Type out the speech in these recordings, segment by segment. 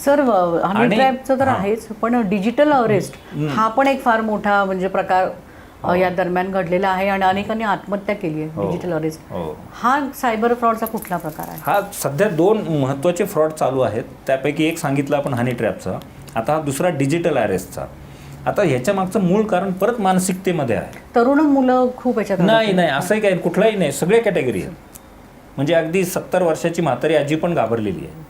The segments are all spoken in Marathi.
सर हनी ट्रॅपचं तर आहेच, पण डिजिटल अरेस्ट हा पण एक फार मोठा म्हणजे प्रकार या दरम्यान घडलेला आहे आणि अनेकांनी आत्महत्या केली आहे. डिजिटल अरेस्ट हा सायबर फ्रॉडचा कुठला प्रकार आहे? हा सध्या 2 महत्त्वाचे फ्रॉड चालू आहेत. त्यापैकी एक सांगितलं आपण हनी ट्रॅपचा, आता हा दुसरा डिजिटल अरेस्टचा. आता ह्याच्या मागचं मूळ कारण परत मानसिकतेमध्ये आहे. तरुण मुलं खूप याच्यात नाही असंही काही कुठलाही नाही, सगळे कॅटेगरी आहेत. म्हणजे अगदी 70 वर्षाची म्हातारी आजी पण घाबरलेली आहे.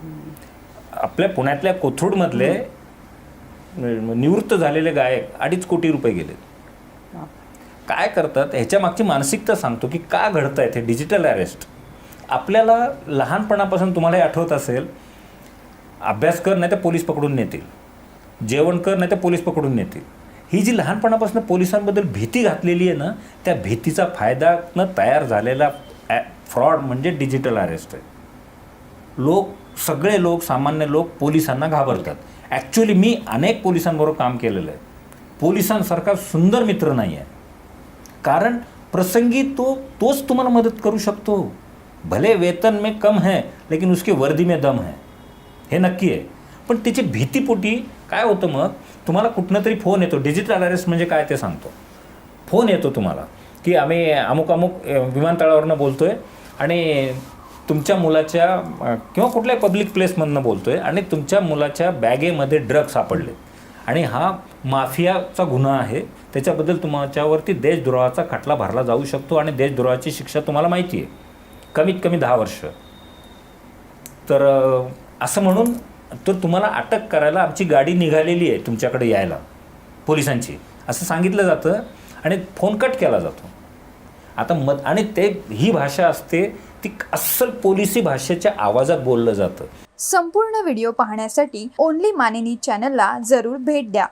आपल्या पुण्यातल्या कोथरूडमधले निवृत्त झालेले गायक 2.5 कोटी रुपये गेले. काय करतात ह्याच्या मागची मानसिकता सांगतो की का घडत आहे ते डिजिटल अरेस्ट. आपल्याला लहानपणापासून तुम्हाला हे आठवत असेल, अभ्यास कर नाही तर पोलीस पकडून नेतील, जेवण कर नाही तर पोलीस पकडून नेतील. ही जी लहानपणापासून पोलिसांबद्दल भीती घातलेली आहे ना, त्या भीतीचा फायदा न तयार झालेला फ्रॉड म्हणजे डिजिटल अरेस्ट आहे. सगळे लोक सामान्य लोक पोलिसांना घाबरतात. ॲक्च्युली मी अनेक पोलिसांबरोबर काम केलेलं आहे. पोलिसांसारखा सुंदर मित्र नाही आहे, कारण प्रसंगी तोच तुम्हाला मदत करू शकतो. भले वेतन में कम है लेकिन उसकी वर्दी में दम है, हे नक्की आहे. पण त्याची भीतीपोटी काय होतं, मग तुम्हाला कुठनं तरी फोन येतो. डिजिटल अरेस्ट म्हणजे काय ते सांगतो. फोन येतो तुम्हाला की आम्ही अमुक विमानतळावरनं बोलतो आहे आणि तुमच्या मुलाच्या किंवा कुठल्याही पब्लिक प्लेसमधनं बोलतो आहे आणि तुमच्या मुलाच्या बॅगेमध्ये ड्रग सापडले आणि हा माफियाचा गुन्हा आहे, त्याच्याबद्दल तुमच्यावरती देशद्रोहाचा खटला भरला जाऊ शकतो आणि देशद्रोहाची शिक्षा तुम्हाला माहिती आहे, कमीत कमी 10 वर्ष. तर असं म्हणून तर तुम्हाला अटक करायला आमची गाडी निघालेली आहे तुमच्याकडे यायला, पोलिसांची, असं सांगितलं जातं आणि फोन कट केला जातो. आता आणि ही भाषा असते ती अस्सल पोलिसी भाषेच्या आवाजात बोललं जातं. संपूर्ण व्हिडिओ पाहण्यासाठी ओनली मानिनी चॅनलला जरूर भेट द्या.